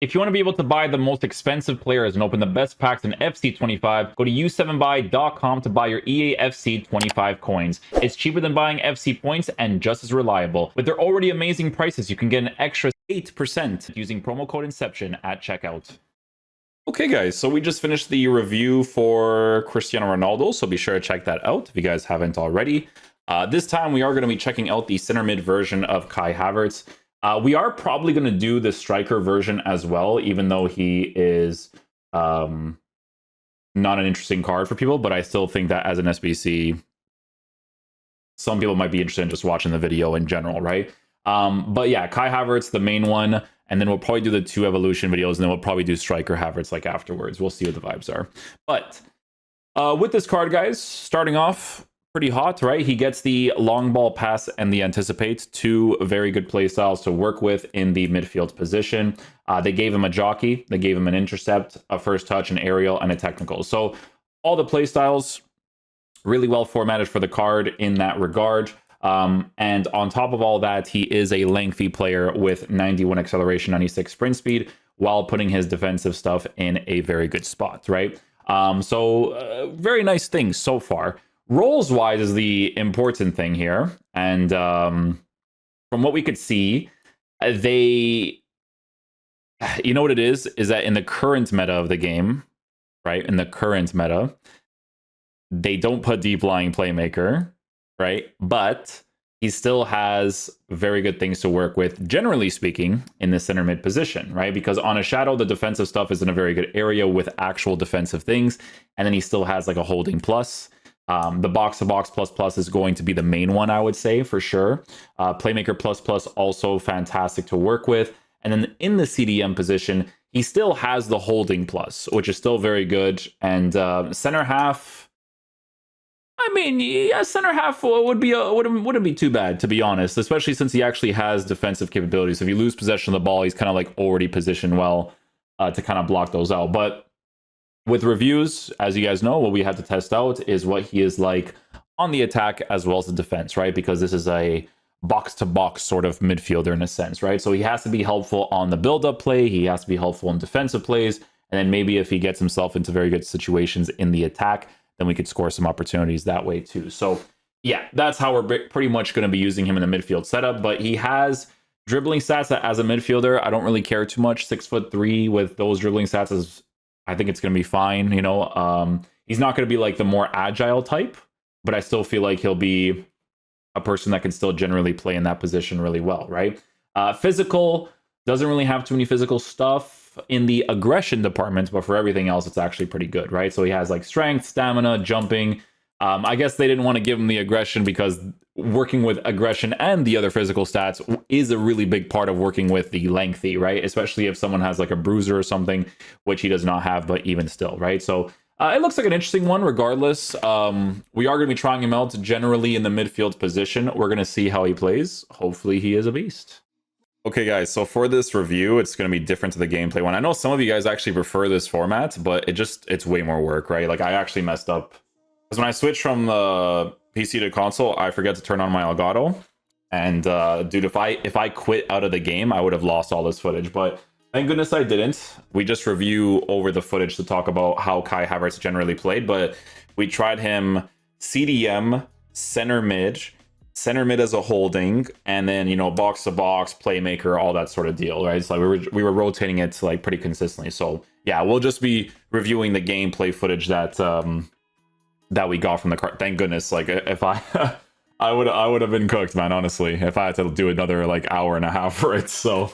If you want to be able to buy the most expensive players and open the best packs in FC25, go to u7buy.com to buy your EA FC 25 coins. It's cheaper than buying FC points and just as reliable. With their already amazing prices, you can get an extra 8% using promo code Inception at checkout. Okay, guys, so we just finished the review for Cristiano Ronaldo, so be sure to check that out if you guys haven't already. This time, we are going to be checking out the center mid version of Kai Havertz. We are probably going to do the striker version as well, even though he is not an interesting card for people, but I still think that as an SBC, some people might be interested in just watching the video in general, right? But yeah, Kai Havertz, the main one. And then we'll probably do the 2 evolution videos, and then we'll probably do striker Havertz like afterwards. We'll see what the vibes are. But with this card, guys, starting off pretty hot, right? He gets the long ball pass and the anticipate, 2 very good play styles to work with in the midfield position. They gave him a jockey, they gave him an intercept, a first touch, an aerial, and a technical. So all the play styles really well formatted for the card in that regard. And on top of all that, he is a lengthy player with 91 acceleration, 96 sprint speed, while putting his defensive stuff in a very good spot, right? Very nice things so far. Roles-wise is the important thing here. And from what we could see, you know what it is that in the current meta of the game, right? In the current meta, they don't put deep lying playmaker, right? But he still has very good things to work with, generally speaking, in the center mid position, right? Because on a shadow, the defensive stuff is in a very good area with actual defensive things. And then he still has like a holding plus. The box-to-box plus is going to be the main one, I would say, for sure. Playmaker plus also fantastic to work with. And then in the CDM position, he still has the holding plus, which is still very good. And center half, I mean, yeah, center half wouldn't be too bad, to be honest, especially since he actually has defensive capabilities. If you lose possession of the ball, he's kind of like already positioned well to kind of block those out. But with reviews, as you guys know, what we had to test out is what he is like on the attack as well as the defense, right? Because this is a box-to-box sort of midfielder in a sense, right? So he has to be helpful on the build-up play. He has to be helpful in defensive plays. And then maybe if he gets himself into very good situations in the attack, then we could score some opportunities that way too. So yeah, that's how we're pretty much going to be using him in the midfield setup. But he has dribbling stats as a midfielder. I don't really care too much. 6'3" with those dribbling stats is, I think it's going to be fine. You know, he's not going to be like the more agile type, but I still feel like he'll be a person that can still generally play in that position really well, right? Physical, doesn't really have too many physical stuff in the aggression department, but for everything else, it's actually pretty good, right? So he has like strength, stamina, jumping. I guess they didn't want to give him the aggression because working with aggression and the other physical stats is a really big part of working with the lengthy, right? Especially if someone has like a bruiser or something, which he does not have, but even still, right? So it looks like an interesting one regardless. We are going to be trying him out generally in the midfield position. We're going to see how he plays. Hopefully he is a beast. Okay, guys, so for this review, it's going to be different to the gameplay one. I know some of you guys actually prefer this format, but it's way more work, right? Like, I actually messed up. Because when I switched from the PC to console, I forget to turn on my Elgato. And, dude, if I quit out of the game, I would have lost all this footage. But thank goodness I didn't. We just review over the footage to talk about how Kai Havertz generally played. But we tried him CDM, center mid as a holding, and then, you know, box to box, playmaker, all that sort of deal, right? It's like we were rotating it like pretty consistently. So yeah, we'll just be reviewing the gameplay footage that that we got from the card. Thank goodness. Like, if I I would have been cooked, man, honestly, if I had to do another like hour and a half for it. So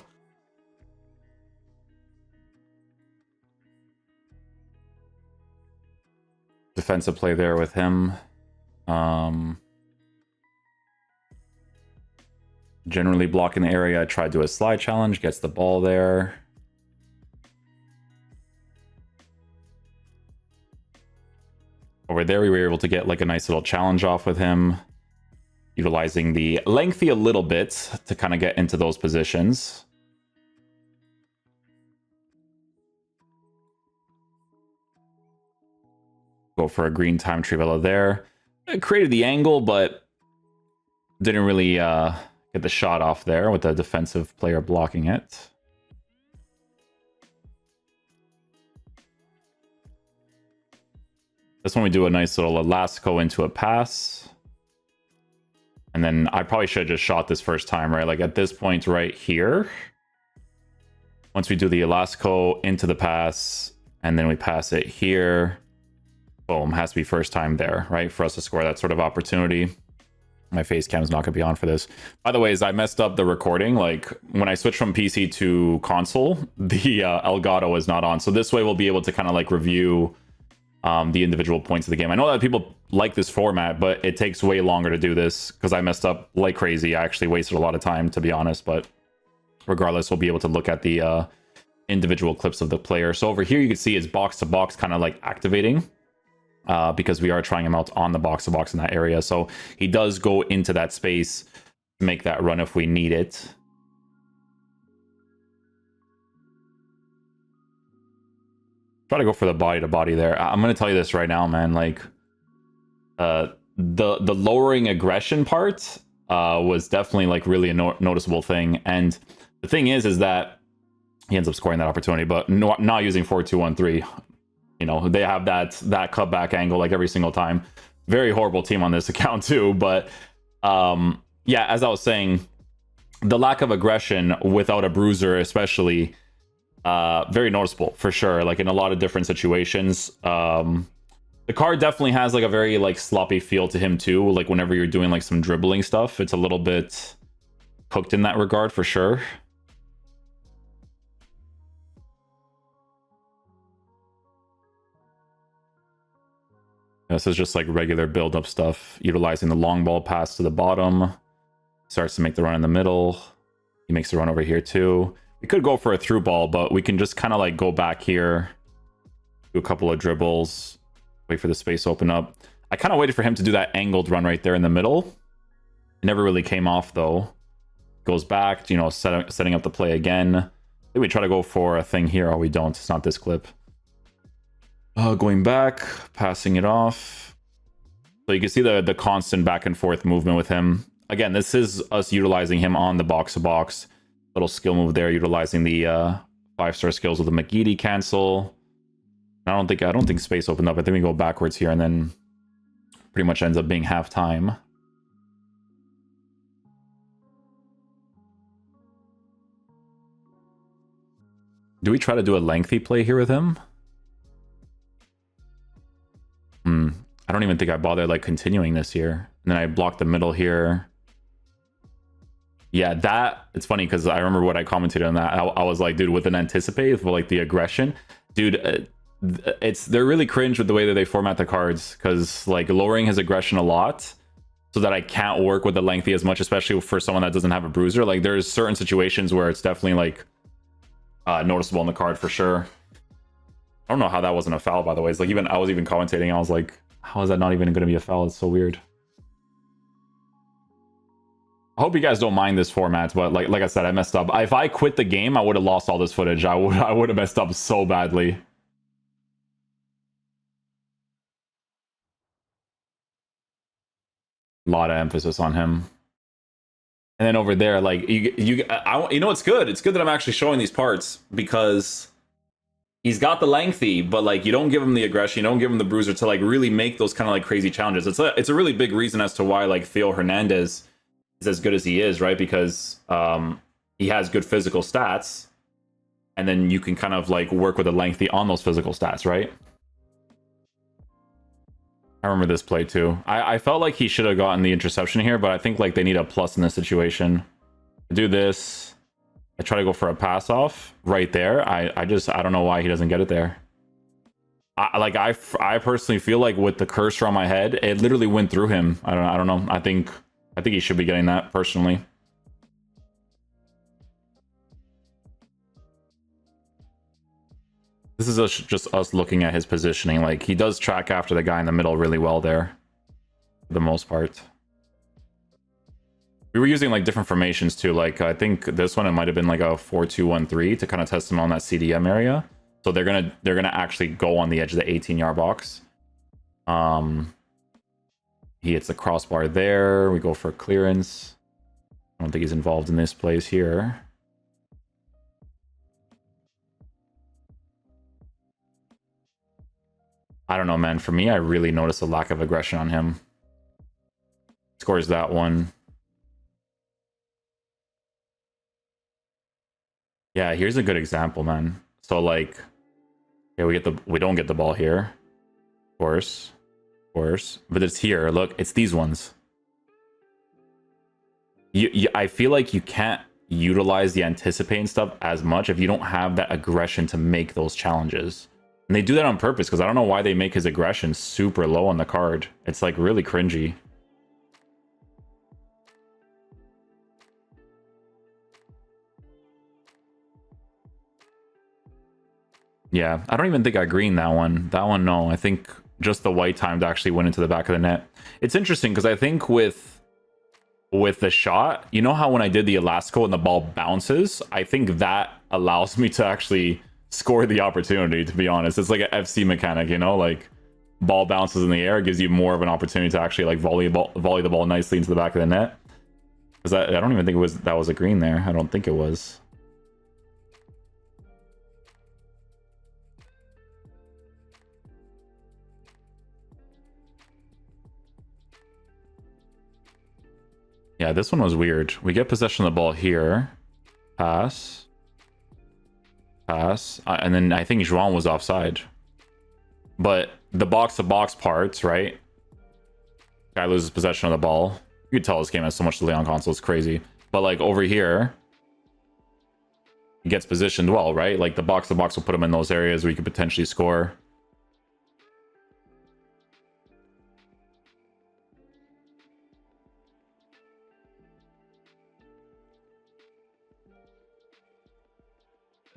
defensive play there with him. Generally blocking the area. I tried to do a slide challenge, gets the ball there. Over there, we were able to get like a nice little challenge off with him, utilizing the lengthy a little bit to kind of get into those positions. Go for a green time Trivela there. It created the angle, but didn't really get the shot off there with the defensive player blocking it. This one we do a nice little elastico into a pass. And then I probably should have just shot this first time, right? Like at this point right here. Once we do the elastico into the pass, and then we pass it here. Boom, has to be first time there, right? For us to score that sort of opportunity. My face cam's not going to be on for this. By the way, as I messed up the recording, like when I switched from PC to console, the Elgato is not on. So this way we'll be able to kind of like review the individual points of the game. I know that people like this format, but it takes way longer to do this because I messed up like crazy. I actually wasted a lot of time, to be honest, but regardless, we'll be able to look at the individual clips of the player. So over here, you can see it's box to box kind of like activating. Because we are trying him out on the box to box in that area. So he does go into that space to make that run if we need it. Try to go for the body to body there. I'm going to tell you this right now, man. Like the lowering aggression part was definitely like really a noticeable thing. And the thing is that he ends up scoring that opportunity, but not using 4-2-1-3. You know, they have that cutback angle like every single time. Very horrible team on this account too. But yeah, as I was saying, the lack of aggression without a bruiser, especially, very noticeable for sure. Like in a lot of different situations. The card definitely has like a very like sloppy feel to him too. Like whenever you're doing like some dribbling stuff, it's a little bit cooked in that regard for sure. This is just like regular build-up stuff, utilizing the long ball pass to the bottom. Starts to make the run in the middle. He makes the run over here too. We could go for a through ball, but we can just kind of like go back here, do a couple of dribbles, wait for the space to open up. I kind of waited for him to do that angled run right there in the middle. It never really came off though. Goes back, you know, setting up the play again. Maybe we try to go for a thing here. Oh, we don't. It's not this clip. Going back, passing it off. So you can see the constant back and forth movement with him. Again, this is us utilizing him on the box-to-box. Little skill move there, utilizing the 5-star skills with the McGeady cancel. I don't think space opened up. I think we go backwards here and then pretty much ends up being half time. Do we try to do a lengthy play here with him? I don't even think I bothered like continuing this here. And then I blocked the middle here. Yeah, it's funny because I remember what I commented on that. I was like, dude, with an anticipate for like the aggression, dude, they're really cringe with the way that they format the cards, because like lowering his aggression a lot so that I can't work with the lengthy as much, especially for someone that doesn't have a bruiser. Like there's certain situations where it's definitely like noticeable in the card for sure. I don't know how that wasn't a foul, by the way. It's like I was even commentating. I was like, how is that not even going to be a foul? It's so weird. I hope you guys don't mind this format, but like I said, I messed up. If I quit the game, I would have lost all this footage. I would have messed up so badly. A lot of emphasis on him. And then over there, like you know, it's good. It's good that I'm actually showing these parts because he's got the lengthy, but like you don't give him the aggression, you don't give him the bruiser to like really make those kind of like crazy challenges. It's a really big reason as to why like Theo Hernandez is as good as he is, right? Because he has good physical stats, and then you can kind of like work with a lengthy on those physical stats, right? I remember this play too. I felt like he should have gotten the interception here, but I think like they need a plus in this situation. Do this. I try to go for a pass off right there. I don't know why he doesn't get it there. I personally feel like with the cursor on my head, it literally went through him. I don't know. I think he should be getting that personally. This is just us looking at his positioning. Like he does track after the guy in the middle really well there, for the most part. We were using like different formations too. Like I think this one, it might have been like a 4-2-1-3 to kind of test him on that CDM area. So they're gonna actually go on the edge of the 18-yard box. He hits the crossbar there. We go for clearance. I don't think he's involved in this plays here. I don't know, man. For me, I really notice a lack of aggression on him. Scores that one. Yeah, here's a good example, man. So like, yeah, we don't get the ball here, of course, but it's here. Look, it's these ones. I feel like you can't utilize the anticipating stuff as much if you don't have that aggression to make those challenges. And they do that on purpose because I don't know why they make his aggression super low on the card. It's like really cringy. Yeah, I don't even think I greened that one. That one, no. I think just the white time to actually went into the back of the net. It's interesting because I think with the shot, you know how when I did the elastico and the ball bounces, I think that allows me to actually score the opportunity, to be honest. It's like an FC mechanic, you know, like ball bounces in the air, gives you more of an opportunity to actually like volley the ball nicely into the back of the net. Because I don't even think that was a green there. I don't think it was. Yeah, this one was weird. We get possession of the ball here. Pass. And then I think João was offside. But the box-to-box parts, right? Guy loses possession of the ball. You could tell this game has so much delay on console. It's crazy. But like over here, he gets positioned well, right? Like the box-to-box will put him in those areas where you could potentially score.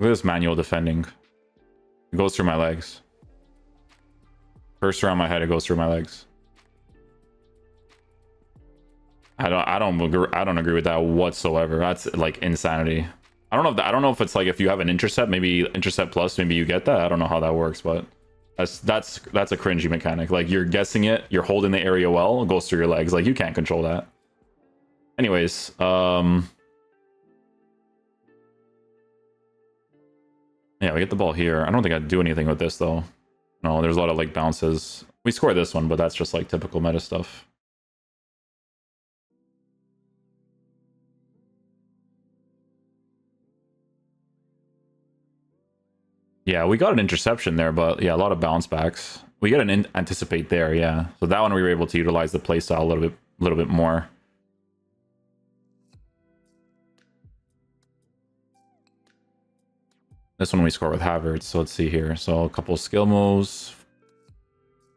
Look at this manual defending. It goes through my legs. First around my head, it goes through my legs. I don't agree with that whatsoever. That's like insanity. I don't know if it's like if you have an intercept, maybe intercept plus, maybe you get that. I don't know how that works, but that's a cringy mechanic. Like you're guessing it, you're holding the area well, it goes through your legs. Like you can't control that. Anyways, yeah, we get the ball here. I don't think I'd do anything with this though. No, there's a lot of like bounces. We score this one, but that's just like typical meta stuff. Yeah, we got an interception there, but yeah, a lot of bounce backs. We get an anticipate there, yeah. So that one we were able to utilize the playstyle a little bit more. This one we score with Havertz. So let's see here. So a couple skill moves.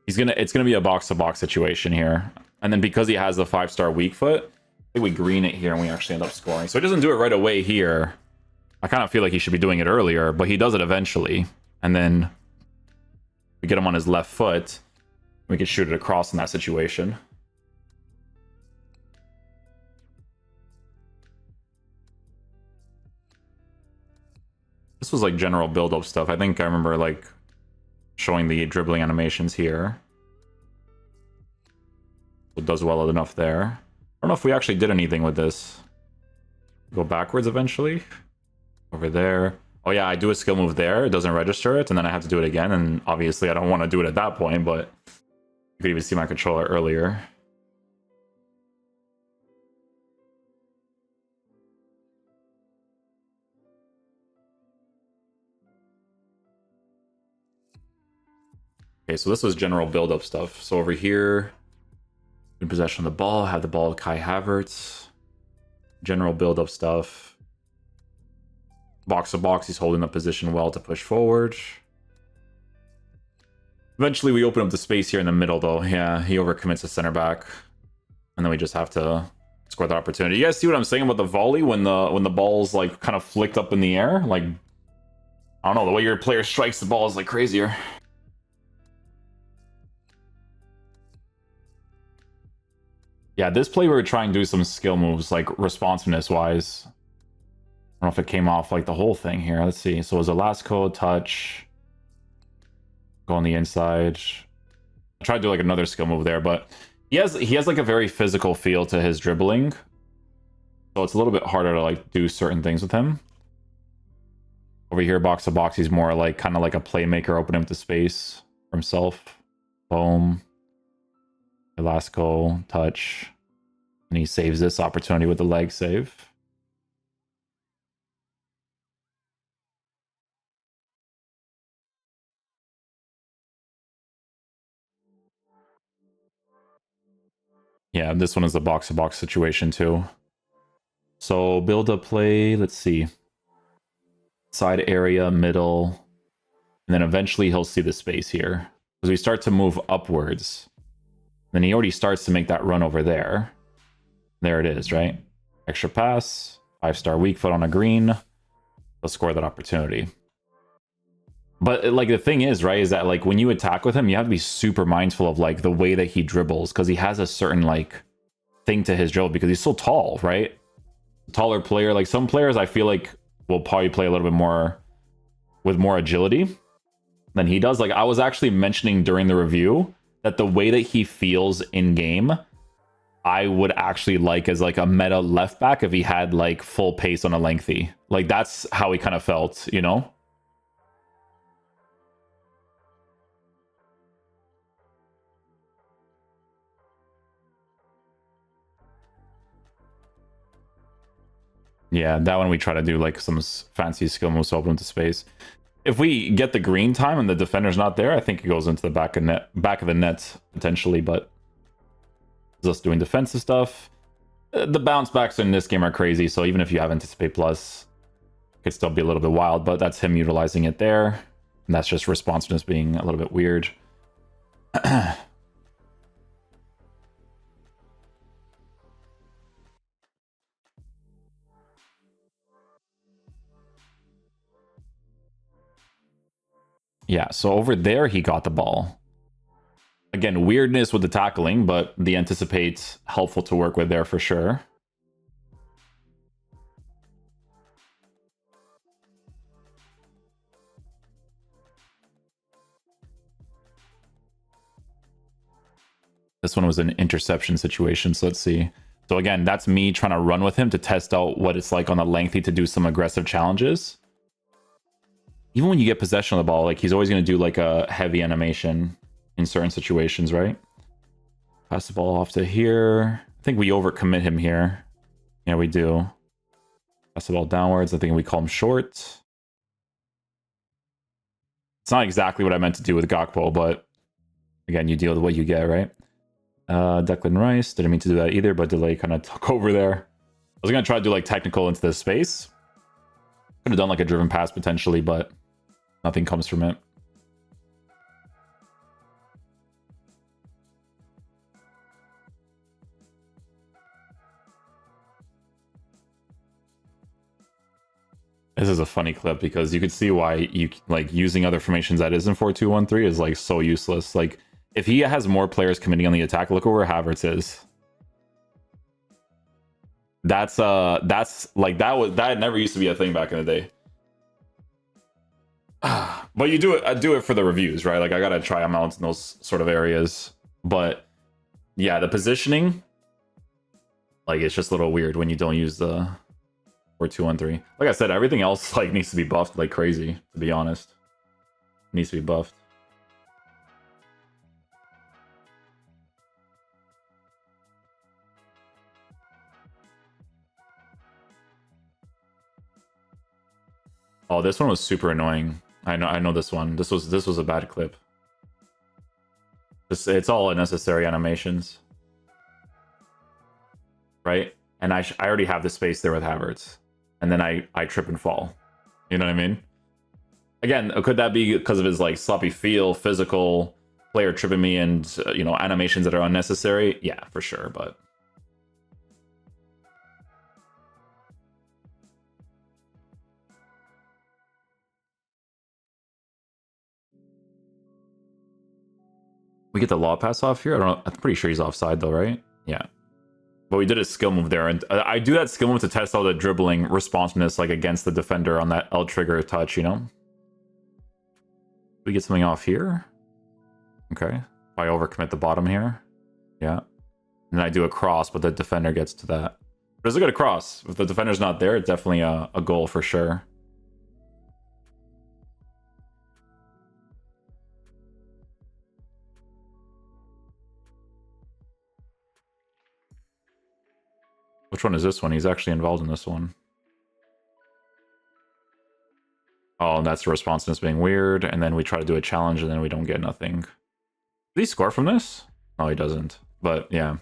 It's gonna be a box-to-box situation here. And then because he has the 5-star weak foot, I think we green it here and we actually end up scoring. So he doesn't do it right away here. I kind of feel like he should be doing it earlier, but he does it eventually. And then we get him on his left foot. We can shoot it across in that situation. This was like general build-up stuff. I think I remember like showing the dribbling animations here. It does well enough there. I don't know if we actually did anything with this. Go backwards eventually. Over there. Oh yeah, I do a skill move there. It doesn't register it, and then I have to do it again. And obviously I don't want to do it at that point, but you could even see my controller earlier. Okay, so this was general build-up stuff. So over here, in possession of the ball, have the ball with Kai Havertz. General build-up stuff. Box to box, he's holding the position well to push forward. Eventually we open up the space here in the middle though. Yeah, he overcommits the center back. And then we just have to score the opportunity. You guys see what I'm saying about the volley when the ball's like kind of flicked up in the air? Like, I don't know, the way your player strikes the ball is like crazier. Yeah, this play we were trying to do some skill moves, like responsiveness wise. I don't know if it came off like the whole thing here. Let's see. So it was a last code touch. Go on the inside. I tried to do like another skill move there, but he has like a very physical feel to his dribbling. So it's a little bit harder to like do certain things with him. Over here, box to box, he's more like kind of like a playmaker opening up the space for himself. Boom. Last goal, touch. And he saves this opportunity with the leg save. Yeah, this one is the box-to-box situation too. So build a play, let's see. Side area, middle, and then eventually he'll see the space here. As we start to move upwards, then he already starts to make that run over there. There it is, right? Extra pass, 5-star weak foot on a green. He'll score that opportunity. But like the thing is, right, is that like when you attack with him, you have to be super mindful of like the way that he dribbles, because he has a certain like thing to his dribble because he's so tall, right? Taller player, like some players I feel like will probably play a little bit more with more agility than he does. Like I was actually mentioning during the review that the way that he feels in game, I would actually like as like a meta left back if he had like full pace on a lengthy. Like that's how he kind of felt, you know? Yeah, that one we try to do like some fancy skill moves to open into space. If we get the green time and the defender's not there, I think it goes into the back of the net potentially, but it's us doing defensive stuff. The bounce backs in this game are crazy, so even if you have Anticipate Plus, it could still be a little bit wild, but that's him utilizing it there. And that's just responsiveness being a little bit weird. Yeah, so over there he got the ball. Again, weirdness with the tackling, but the Anticipate helpful to work with there for sure. This one was an interception situation, so let's see. So again, that's me trying to run with him to test out what it's like on the lengthy to do some aggressive challenges. Even when you get possession of the ball, like he's always going to do like a heavy animation in certain situations, right? Pass the ball off to here. I think we overcommit him here. Yeah, we do. Pass the ball downwards. I think we call him short. It's not exactly what I meant to do with Gakpo, but again, you deal with what you get, right? Declan Rice. Didn't mean to do that either, but delay kind of took over there. I was going to try to do like technical into this space. Could have done like a driven pass potentially, but nothing comes from it. This is a funny clip because you could see why you like using other formations that isn't 4-2-1-3 is like so useless. Like if he has more players committing on the attack, look where Havertz is. That's like that never used to be a thing back in the day. But you do it. I do it for the reviews, right? Like I gotta try them out in those sort of areas. But yeah, the positioning, like it's just a little weird when you don't use the 4-2-1-3. Like I said, everything else like needs to be buffed like crazy. To be honest, it needs to be buffed. Oh, this one was super annoying. I know this one. This was a bad clip. It's all unnecessary animations, right? And I already have the space there with Havertz, and then I trip and fall. You know what I mean? Again, could that be because of his like sloppy feel, physical player tripping me, and you know, animations that are unnecessary? Yeah, for sure, but. We get the law pass off here? I don't know. I'm pretty sure he's offside though, right? Yeah. But we did a skill move there, and I do that skill move to test out the dribbling responsiveness like against the defender on that L trigger touch, you know? We get something off here? Okay. If I overcommit the bottom here. Yeah. And I do a cross, but the defender gets to that. But it's a good cross. If the defender's not there, it's definitely a goal for sure. Which one is this one? He's actually involved in this one. Oh, and that's the responsiveness being weird. And then we try to do a challenge and then we don't get nothing. Did he score from this? No, he doesn't. But yeah.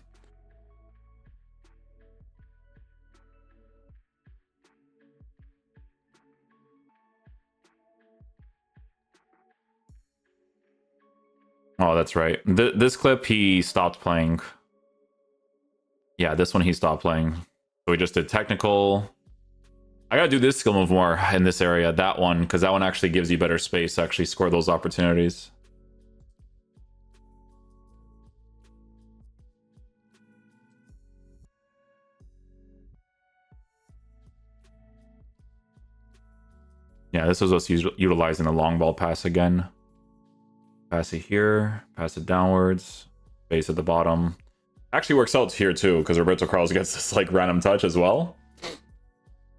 Oh, that's right. This clip, he stopped playing. Yeah, this one he stopped playing. So we just did technical. I gotta do this skill move more in this area, that one, because that one actually gives you better space to actually score those opportunities. Yeah, this was us utilizing the long ball pass again. Pass it here, pass it downwards, base at the bottom. Actually works out here too, because Roberto Carlos gets this like random touch as well.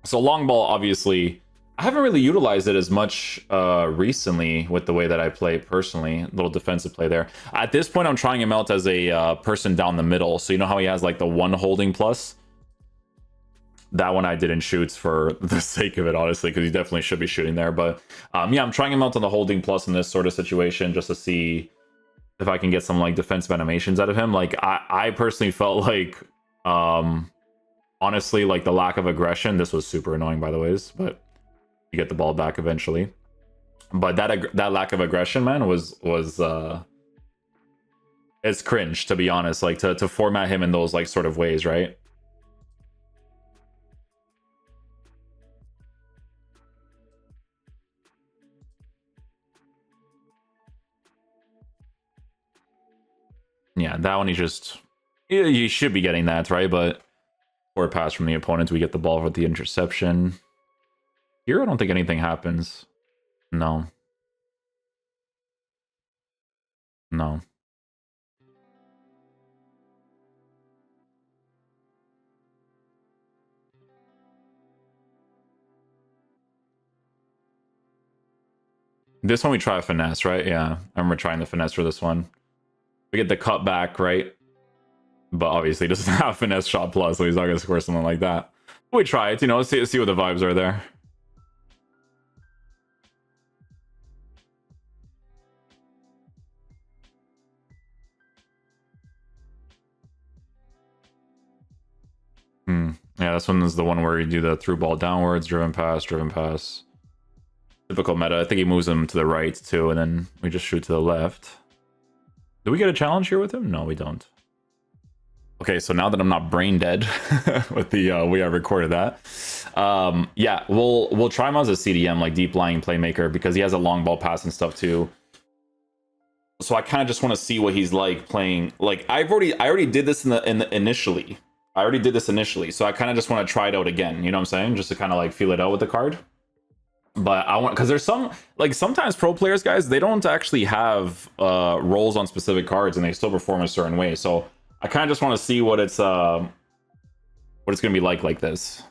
So long ball, obviously, I haven't really utilized it as much recently with the way that I play personally. A little defensive play there. At this point, I'm trying him out as a person down the middle. So you know how he has like the one holding plus? That one I didn't shoot for the sake of it, honestly, because he definitely should be shooting there. But yeah, I'm trying him out on the holding plus in this sort of situation just to see if I can get some like defensive animations out of him. Like I personally felt like honestly, like the lack of aggression, this was super annoying by the ways, but you get the ball back eventually. But that lack of aggression, man, was it's cringe, to be honest, like to format him in those like sort of ways, right? Yeah, that one you should be getting that, right? But poor pass from the opponent, we get the ball with the interception. Here, I don't think anything happens. No. No. This one we try a finesse, right? Yeah, I remember trying the finesse for this one. We get the cut back, right? But obviously doesn't have finesse shot plus, so he's not going to score something like that. We try it, you know, see what the vibes are there. Yeah, this one is the one where you do the through ball downwards, driven pass, driven pass. Typical meta. I think he moves him to the right too, and then we just shoot to the left. Do we get a challenge here with him? No, we don't. Okay, so now that I'm not brain dead with the way I recorded that, yeah, we'll try him as a CDM, like deep lying playmaker, because he has a long ball pass and stuff too. So I kind of just want to see what he's like playing. Like I already did this initially. I already did this initially, so I kind of just want to try it out again. You know what I'm saying? Just to kind of like feel it out with the card. But I want, because there's some, like sometimes pro players, guys, they don't actually have roles on specific cards and they still perform a certain way. So I kind of just want to see what it's gonna be like this.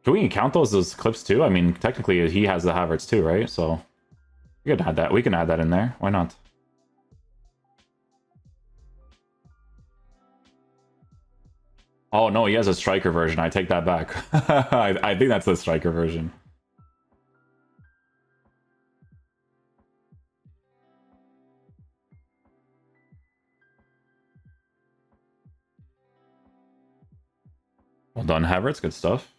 Can we count those as clips too? I mean, technically he has the Havertz too, right? So we can add that. We can add that in there. Why not? Oh no, he has a striker version. I take that back. I think that's the striker version. Well done, Havertz. Good stuff.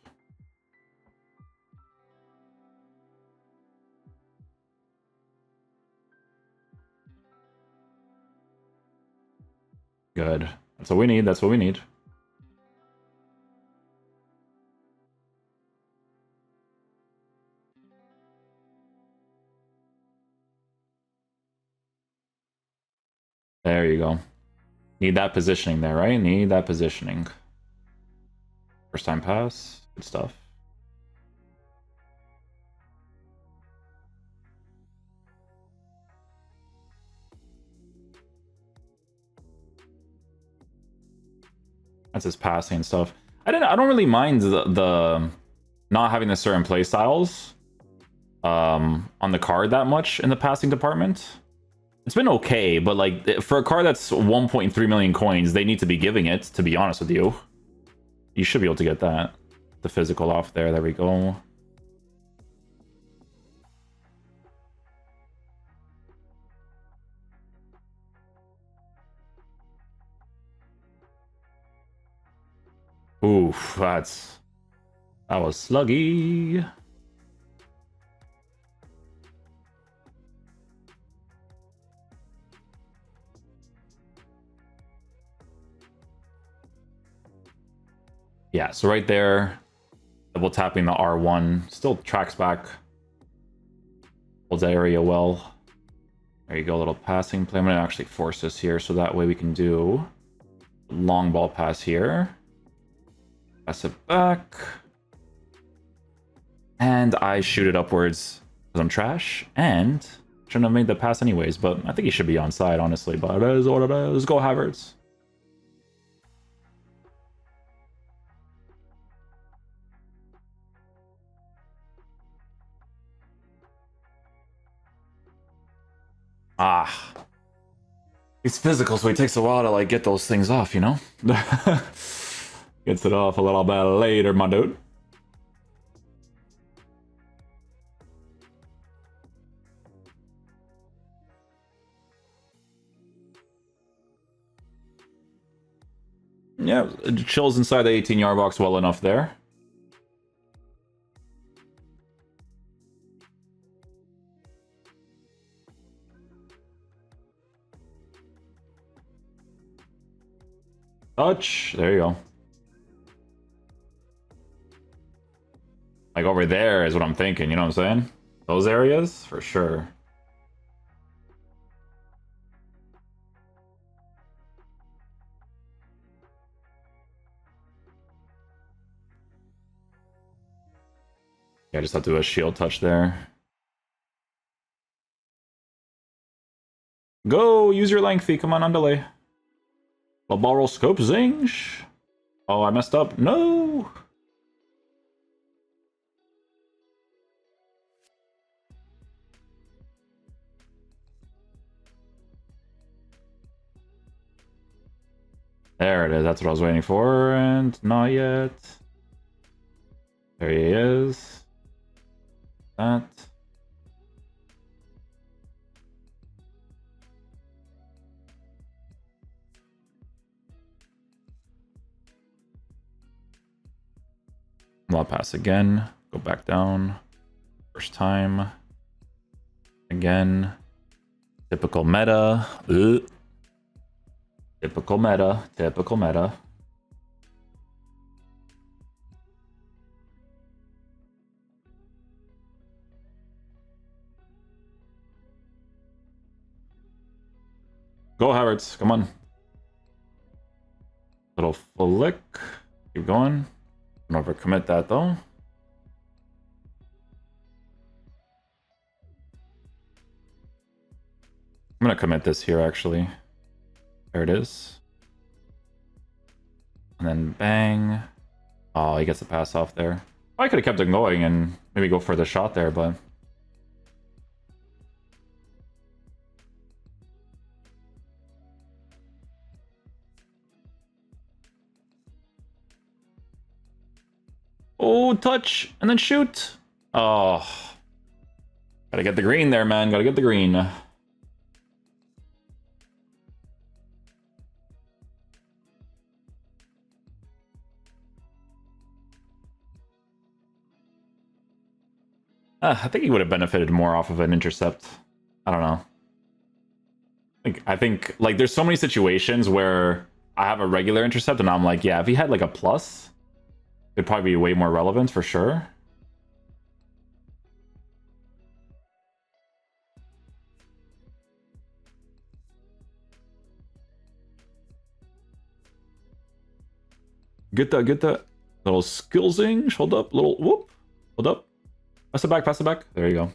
Good. That's what we need. That's what we need. There you go. Need that positioning there, right? Need that positioning. First time pass. Good stuff. That's his passing and stuff. I don't really mind the not having the certain play styles. on the card that much in the passing department. It's been okay, but like for a card that's 1.3 million coins, they need to be giving it, to be honest with you. You should be able to get that. The physical off there. There we go. Oof, that was sluggy. Yeah, so right there, double tapping the R1 still tracks back. Holds that area well. There you go, a little passing play. I'm gonna actually force this here so that way we can do long ball pass here. Pass it back. And I shoot it upwards because I'm trash. And shouldn't have made the pass anyways, but I think he should be onside, honestly. But it is what it is. Let's go, Havertz. Ah. He's physical, so it takes a while to like get those things off, you know? Gets it off a little bit later, my dude. Yeah, it chills inside the 18-yard box well enough there. Touch. There you go. Like over there is what I'm thinking, you know what I'm saying? Those areas, for sure. Yeah, I just have to do a shield touch there. Go! Use your lengthy. Come on, underlay. The ball roll scope zing. Oh, I messed up. No! There it is. That's what I was waiting for, and not yet. There he is. That. I'll pass again. Go back down. First time. Again. Typical meta. Ugh. Typical meta. Typical meta. Go, Havertz. Come on. Little flick. Keep going. Don't overcommit that, though. I'm gonna commit this here, actually. There it is. And then bang. Oh, he gets the pass off there. I could have kept it going and maybe go for the shot there, but... Oh, touch! And then shoot! Oh. Gotta get the green there, man. Gotta get the green. I think he would have benefited more off of an intercept. I don't know. I think like there's so many situations where I have a regular intercept and I'm like, yeah, if he had like a plus, it'd probably be way more relevant for sure. Get that little skillsing. Hold up, little whoop. Hold up. Pass it back, pass it back. There you go.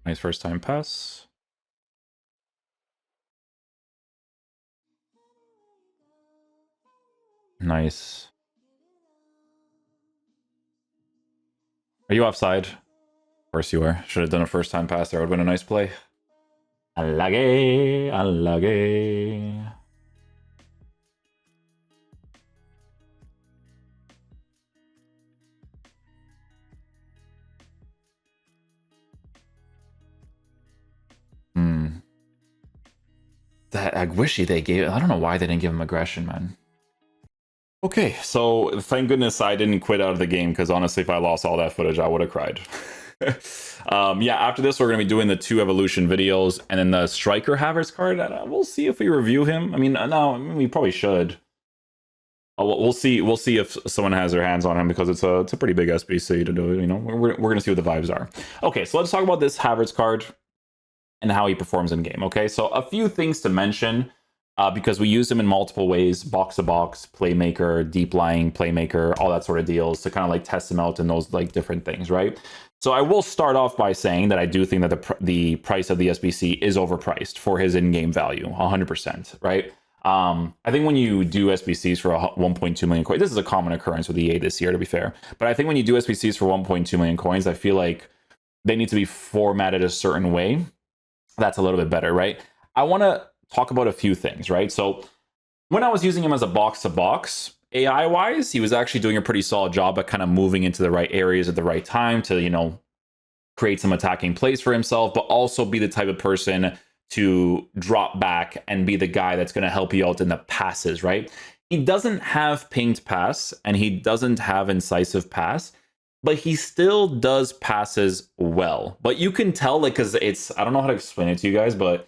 Nice first time pass. Nice. Are you offside? Of course you are. Should have done a first time pass there. Would have been a nice play. Allage, allage. I wish they gave. I don't know why they didn't give him aggression, man. Okay, so thank goodness I didn't quit out of the game, because honestly, if I lost all that footage, I would have cried. Yeah, after this, we're going to be doing the 2 evolution videos, and then the striker Havertz card. We'll see if we review him. I mean, no, we probably should. We'll see. We'll see if someone has their hands on him, because it's a pretty big SBC to do. You know, we're going to see what the vibes are. Okay, so let's talk about this Havertz card and how he performs in game. Okay, so a few things to mention, because we use him in multiple ways: box to box, playmaker, deep lying playmaker, all that sort of deals, to kind of like test him out in those like different things, right? So I will start off by saying that I do think that the price of the SBC is overpriced for his in-game value, 100%, right? I think when you do SBCs for 1.2 million coins, this is a common occurrence with EA this year, to be fair, but I think when you do SBCs for 1.2 million coins, I feel like they need to be formatted a certain way that's a little bit better, right? I want to talk about a few things, right? So when I was using him as a box-to-box, AI-wise, he was actually doing a pretty solid job at kind of moving into the right areas at the right time to, you know, create some attacking plays for himself, but also be the type of person to drop back and be the guy that's going to help you out in the passes, right? He doesn't have pinged pass, and he doesn't have incisive pass, but he still does passes well. But you can tell, like, because I don't know how to explain it to you guys, but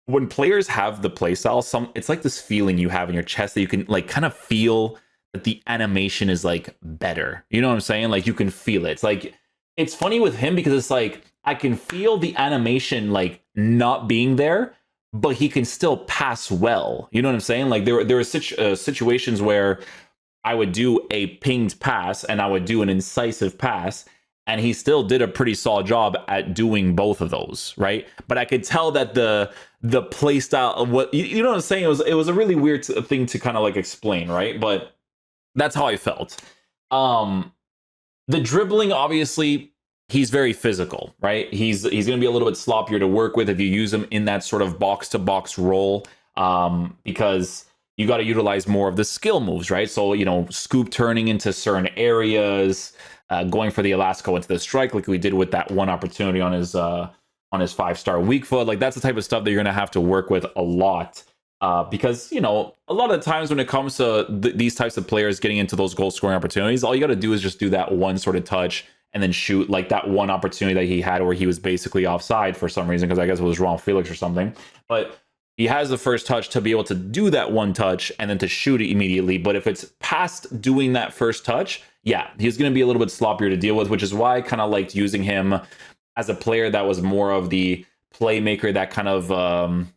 when players have the playstyle, it's like this feeling you have in your chest that you can like kind of feel that the animation is like better. You know what I'm saying? Like you can feel it. It's like, it's funny with him because it's like, I can feel the animation like not being there, but he can still pass well. You know what I'm saying? Like there are situations where I would do a pinged pass and I would do an incisive pass, and he still did a pretty solid job at doing both of those, right? But I could tell that the play style of what, you know what I'm saying? It was a really weird thing to kind of like explain, right? But that's how I felt. The dribbling, obviously, he's very physical, right? He's going to be a little bit sloppier to work with if you use him in that sort of box to box role, because you got to utilize more of the skill moves, right? So, you know, scoop turning into certain areas, going for the Elasco into the strike, like we did with that one opportunity on his 5-star weak foot. Like that's the type of stuff that you're going to have to work with a lot, because, you know, a lot of the times when it comes to these types of players getting into those goal scoring opportunities, all you got to do is just do that one sort of touch and then shoot, like that one opportunity that he had where he was basically offside for some reason, because I guess it was Ron Felix or something. But he has the first touch to be able to do that one touch and then to shoot it immediately. But if it's past doing that first touch, yeah, he's going to be a little bit sloppier to deal with, which is why I kind of liked using him as a player that was more of the playmaker that kind of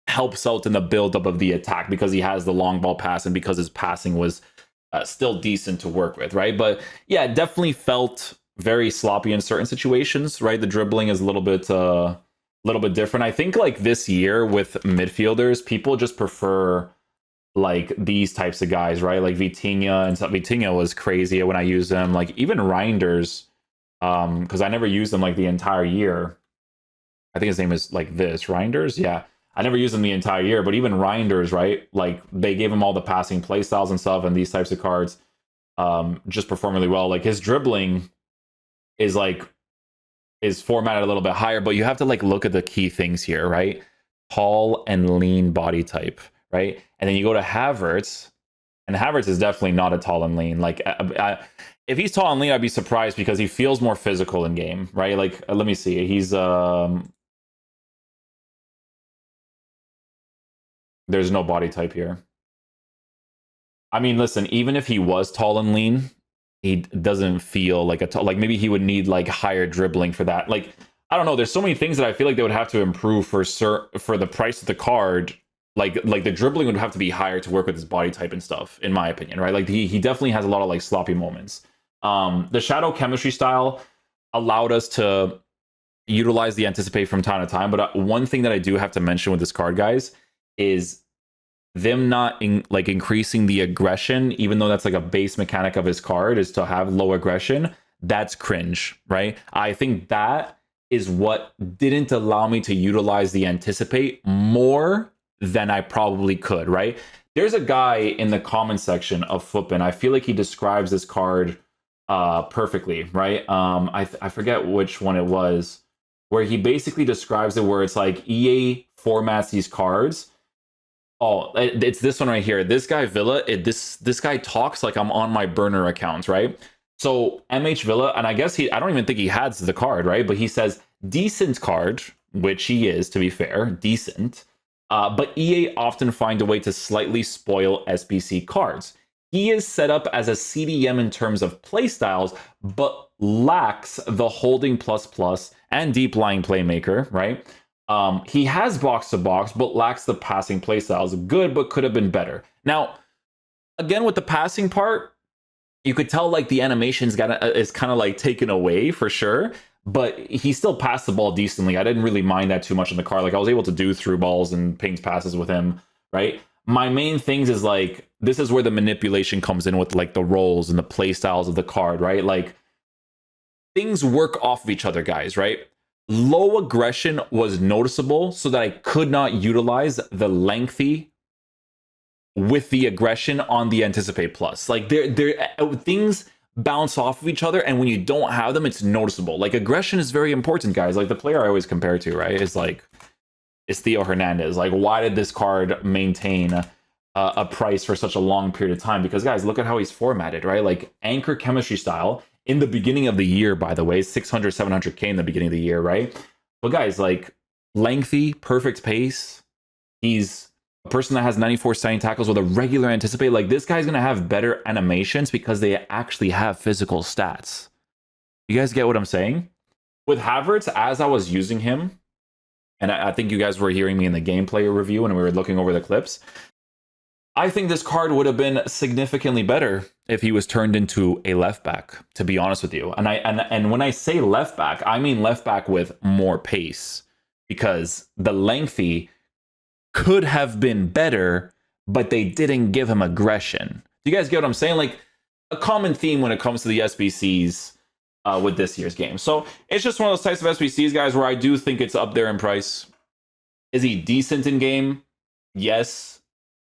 helps out in the buildup of the attack, because he has the long ball pass and because his passing was still decent to work with, right? But yeah, it definitely felt very sloppy in certain situations, right? The dribbling is a little bit different. I think like this year with midfielders, people just prefer like these types of guys, right? Like Vitinha, and stuff. Vitinha was crazy when I used them. Like even Reinders, because I never used them like the entire year. I think his name is like this, Reinders. Yeah, I never used them the entire year, but even Reinders, right? Like they gave him all the passing play styles and stuff, and these types of cards just perform really well. Like his dribbling is formatted a little bit higher, but you have to like look at the key things here, right? Tall and lean body type, right? And then you go to Havertz, and Havertz is definitely not a tall and lean. Like if he's tall and lean, I'd be surprised because he feels more physical in game, right? Like let me see, he's there's no body type here. I mean, listen, even if he was tall and lean, he doesn't feel like a tall, like maybe he would need like higher dribbling for that. Like I don't know, there's so many things that I feel like they would have to improve for the price of the card. Like the dribbling would have to be higher to work with his body type and stuff, in my opinion, right? Like he definitely has a lot of like sloppy moments. The shadow chemistry style allowed us to utilize the anticipate from time to time, but one thing that I do have to mention with this card, guys, is them not increasing the aggression, even though that's like a base mechanic of his card is to have low aggression, that's cringe, right? I think that is what didn't allow me to utilize the anticipate more than I probably could, right? There's a guy in the comment section of Footbin. I feel like he describes this card perfectly, right? I forget which one it was, where he basically describes it where it's like EA formats these cards. Oh, it's this one right here. This guy Villa, this guy talks like I'm on my burner accounts, right? So MH Villa, and I guess I don't even think he has the card, right? But he says decent card, which he is, to be fair, decent. But EA often find a way to slightly spoil SBC cards. He is set up as a CDM in terms of playstyles, but lacks the holding plus and deep lying playmaker, right? He has box to box, but lacks the passing playstyles. Good, but could have been better. Now, again, with the passing part, you could tell like the animations is kind of like taken away for sure, but he still passed the ball decently. I didn't really mind that too much in the car. Like I was able to do through balls and pings passes with him, right? My main things is like, this is where the manipulation comes in with like the rolls and the play styles of the card, right? Like things work off of each other, guys, right? Low aggression was noticeable so that I could not utilize the lengthy with the aggression on the anticipate plus. Like things bounce off of each other, and when you don't have them, it's noticeable. Like aggression is very important, guys. Like the player I always compare to, right, is like, it's Theo Hernandez. Like, why did this card maintain a price for such a long period of time? Because guys, look at how he's formatted, right? Like anchor chemistry style in the beginning of the year, by the way, 600, 700K in the beginning of the year, right? But guys, like lengthy, perfect pace. He's a person that has 94 standing tackles with a regular anticipate. Like this guy's going to have better animations because they actually have physical stats. You guys get what I'm saying? With Havertz, as I was using him, and I think you guys were hearing me in the gameplay review when we were looking over the clips, I think this card would have been significantly better if he was turned into a left back, to be honest with you. And when I say left back, I mean left back with more pace, because the lengthy could have been better, but they didn't give him aggression. Do you guys get what I'm saying? Like a common theme when it comes to the SBCs with this year's game. So it's just one of those types of SBCs, guys, where I do think it's up there in price. Is he decent in game? Yes.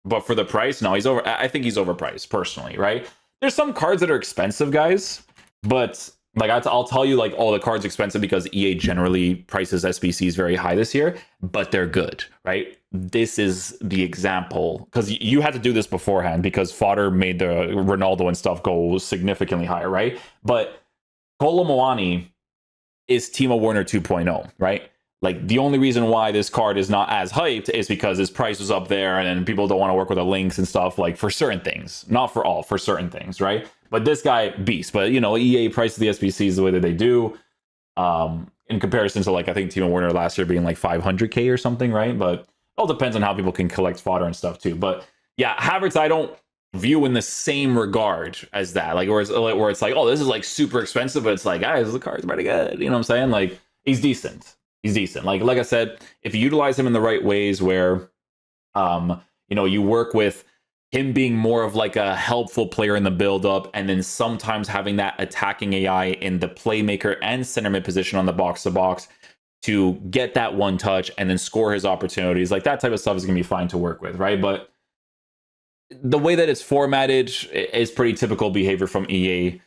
But for the price, no, he's over. I think he's overpriced personally, right? There's some cards that are expensive, guys, but like I'll tell you, like, oh, the card's expensive because EA generally prices SBCs very high this year, but they're good, right? This is the example, because you had to do this beforehand because fodder made the Ronaldo and stuff go significantly higher, right? But Kolo Muani is Timo Werner 2.0, right? Like the only reason why this card is not as hyped is because his price was up there and then people don't want to work with the links and stuff, like for certain things, not for all, for certain things, right? But this guy beast, but you know, EA prices the SBCs the way that they do, in comparison to like, I think Timo Werner last year being like 500K or something, right? But it all depends on how people can collect fodder and stuff too. But yeah, Havertz, I don't view in the same regard as that, like where it's like, oh, this is like super expensive, but it's like, guys, the card's pretty good, you know what I'm saying? Like he's decent. He's decent. Like I said, if you utilize him in the right ways where, you know, you work with him being more of like a helpful player in the build-up, and then sometimes having that attacking AI in the playmaker and center mid position on the box-to-box to get that one touch and then score his opportunities, like that type of stuff is going to be fine to work with, right? But the way that it's formatted is pretty typical behavior from EA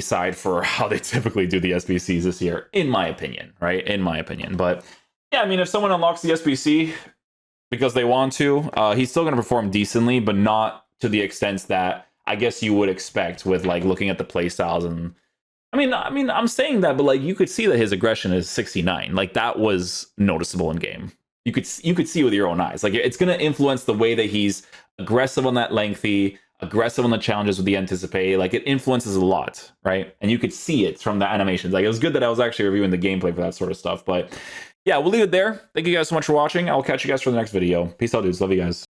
side for how they typically do the SBCs this year, in my opinion, right? In my opinion. But yeah, I mean, if someone unlocks the SBC because they want to, he's still going to perform decently, but not to the extent that I guess you would expect with like looking at the play styles. And I mean, I'm saying that, but like you could see that his aggression is 69. Like that was noticeable in game. You could see with your own eyes. Like it's going to influence the way that he's aggressive on that lengthy, aggressive on the challenges with the anticipate. Like it influences a lot, right? And you could see it from the animations. Like it was good that I was actually reviewing the gameplay for that sort of stuff. But yeah, we'll leave it there. Thank you guys so much for watching. I'll catch you guys for the next video. Peace out, dudes. Love you guys.